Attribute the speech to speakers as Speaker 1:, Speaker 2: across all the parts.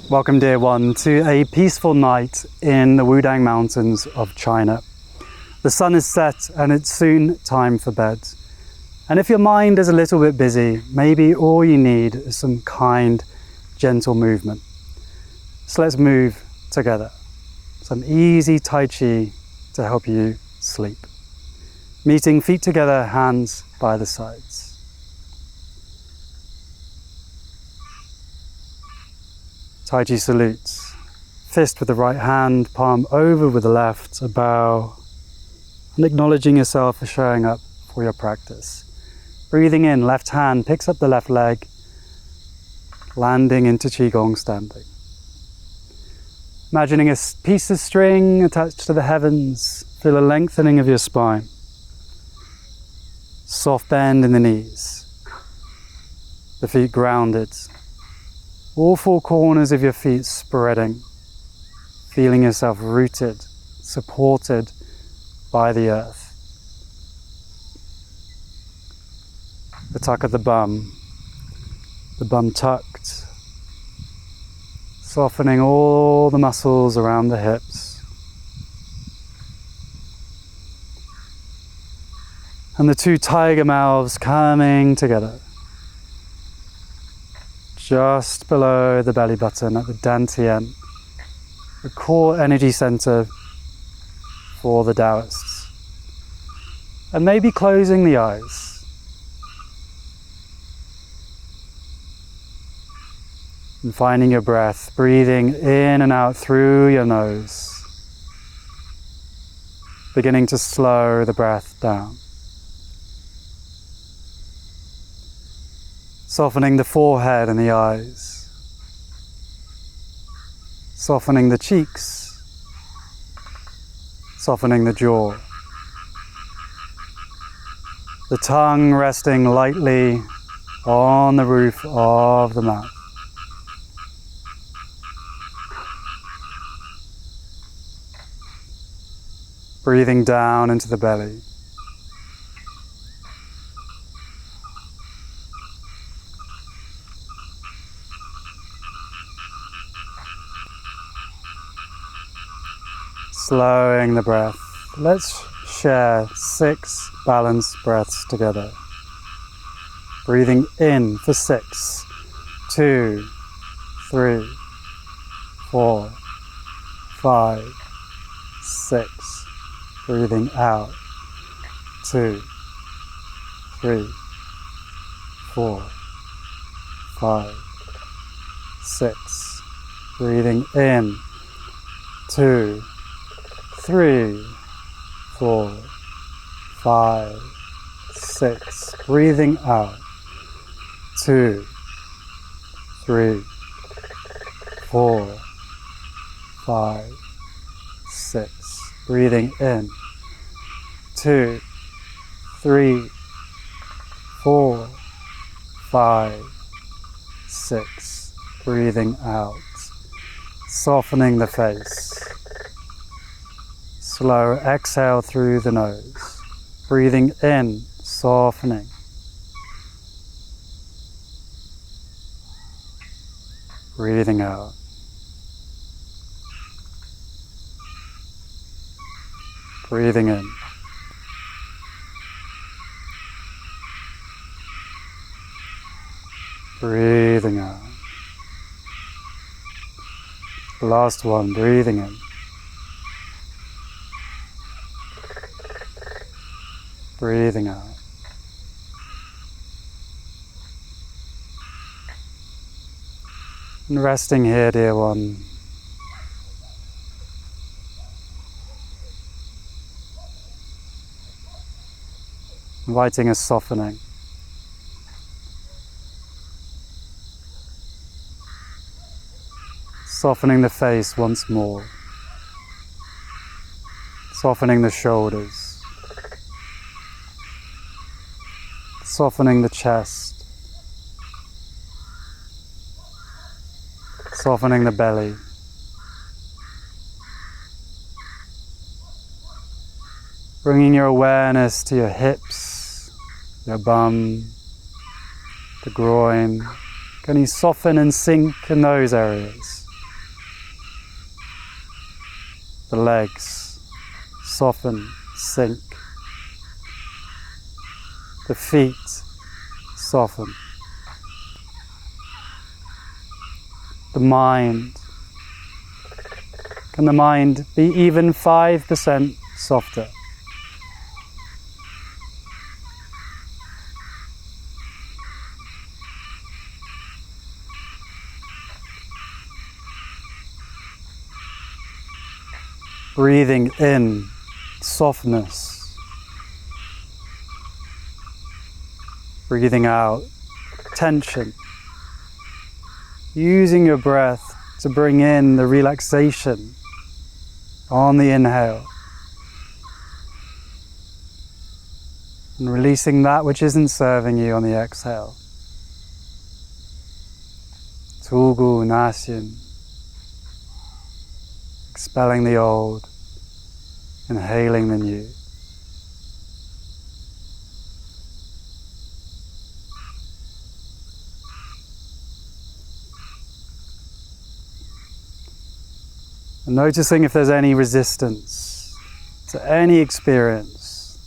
Speaker 1: Welcome, dear one, to a peaceful night in the Wudang Mountains of China. The sun is set and it's soon time for bed. And if your mind is a little bit busy, maybe all you need is some kind, gentle movement. So let's move together. Some easy Tai Chi to help you sleep. Meeting feet together, hands by the sides. Tai Chi salutes. Fist with the right hand, palm over with the left, a bow, and acknowledging yourself for showing up for your practice. Breathing in, left hand picks up the left leg, landing into Qigong standing. Imagining a piece of string attached to the heavens, feel a lengthening of your spine. Soft bend in the knees, the feet grounded. All four corners of your feet spreading, feeling yourself rooted, supported by the earth. The tuck of the bum tucked, softening all the muscles around the hips. And the two tiger mouths coming together. Just below the belly button at the dantian, the core energy center for the Taoists. And maybe closing the eyes. And finding your breath, breathing in and out through your nose. Beginning to slow the breath down. Softening the forehead and the eyes. Softening the cheeks. Softening the jaw. The tongue resting lightly on the roof of the mouth. Breathing down into the belly. Slowing the breath. Let's share 6 balanced breaths together. Breathing in for 6, 2, 3, 4, 5, 6. Breathing out. 2, 3, 4, 5, 6. Breathing in. 2, 3, 4, 5, 6. Breathing out. 2, 3, 4, 5, 6. Breathing in. 2, 3, 4, 5, 6. Breathing out. Softening the face. Slow exhale through the nose. Breathing in, softening. Breathing out. Breathing in. Breathing out. Last one, breathing in. Breathing out. And resting here, dear one. Inviting a softening. Softening the face once more. Softening the shoulders. Softening the chest. Softening the belly. Bringing your awareness to your hips, your bum, the groin. Can you soften and sink in those areas? The legs, soften, sink. The feet, soften. The mind. Can the mind be even 5% softer? Breathing in softness. Breathing out tension. Using your breath to bring in the relaxation on the inhale. And releasing that which isn't serving you on the exhale. Tugu Nashin. Expelling the old, inhaling the new. And noticing if there's any resistance to any experience,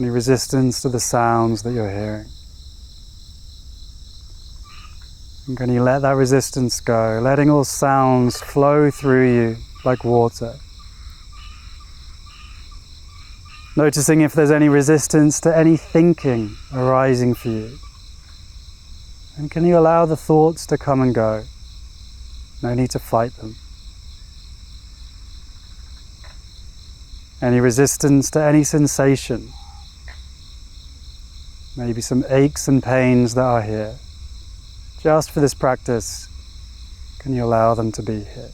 Speaker 1: any resistance to the sounds that you're hearing. And can you let that resistance go, letting all sounds flow through you like water. Noticing if there's any resistance to any thinking arising for you. And can you allow the thoughts to come and go? No need to fight them. Any resistance to any sensation. Maybe some aches and pains that are here. Just for this practice, can you allow them to be here?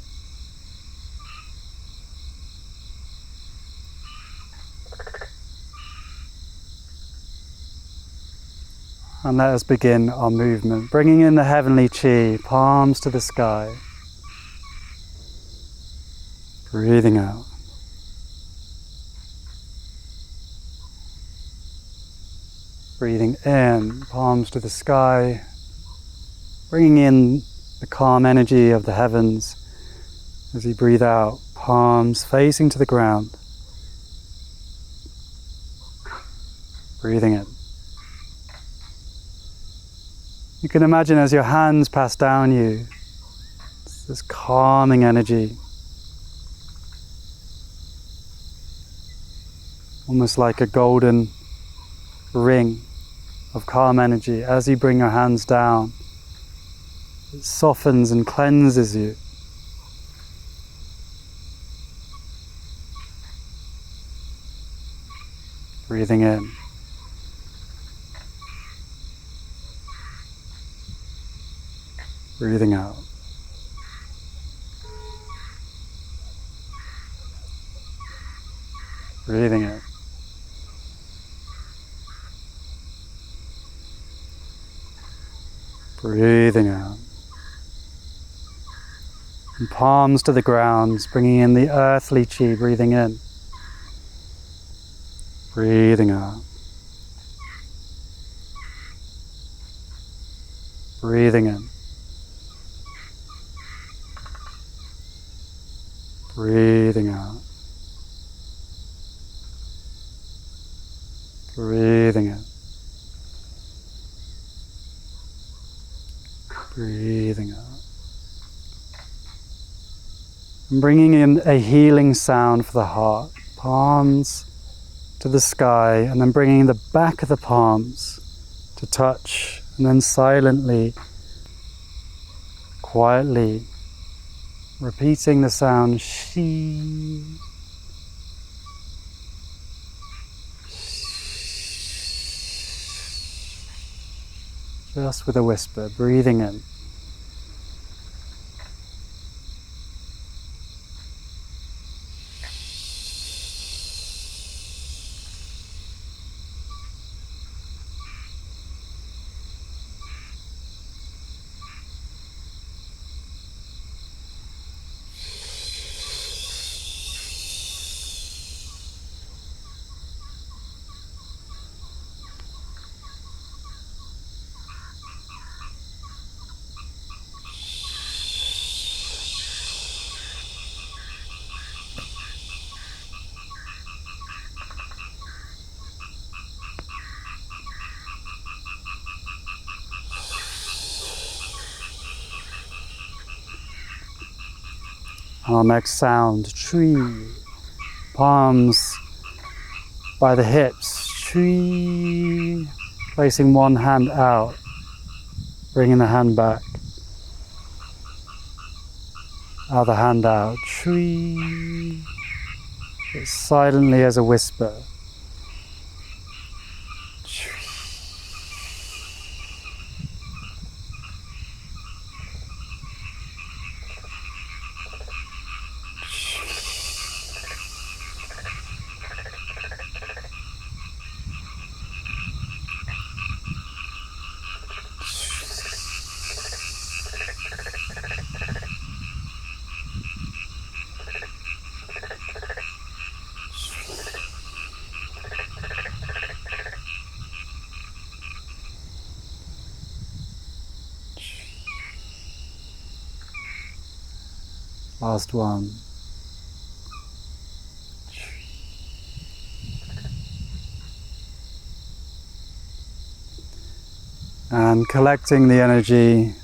Speaker 1: And let us begin our movement, bringing in the heavenly Qi, palms to the sky. Breathing out. Breathing in, palms to the sky. Bringing in the calm energy of the heavens as you breathe out, palms facing to the ground. Breathing in. You can imagine as your hands pass down you, this calming energy, almost like a golden ring of calm energy. As you bring your hands down, it softens and cleanses you. Breathing in. Breathing out. Breathing in. Breathing out. And palms to the ground, bringing in the earthly Qi, breathing in. Breathing out. Breathing in. Breathing out. Breathing in. Breathing out. And bringing in a healing sound for the heart. Palms to the sky, and then bringing the back of the palms to touch, and then silently, quietly, repeating the sound shi. Just with a whisper, breathing in. Our next sound, tree. Palms by the hips, tree. Placing one hand out, bringing the hand back. Other hand out, tree. It's silently as a whisper. Last one. And collecting the energy,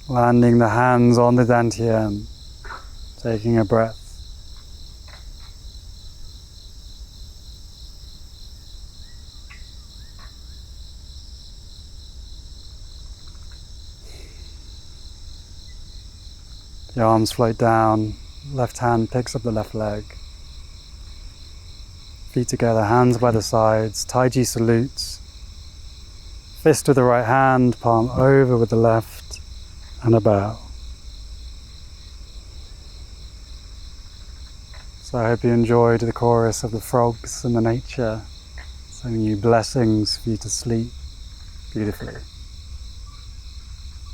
Speaker 1: landing the hands on the dantian, taking a breath. The arms float down, left hand picks up the left leg. Feet together, hands by the sides, Tai Chi salutes. Fist with the right hand, palm over with the left, and a bow. So I hope you enjoyed the chorus of the frogs and the nature, sending you blessings for you to sleep beautifully.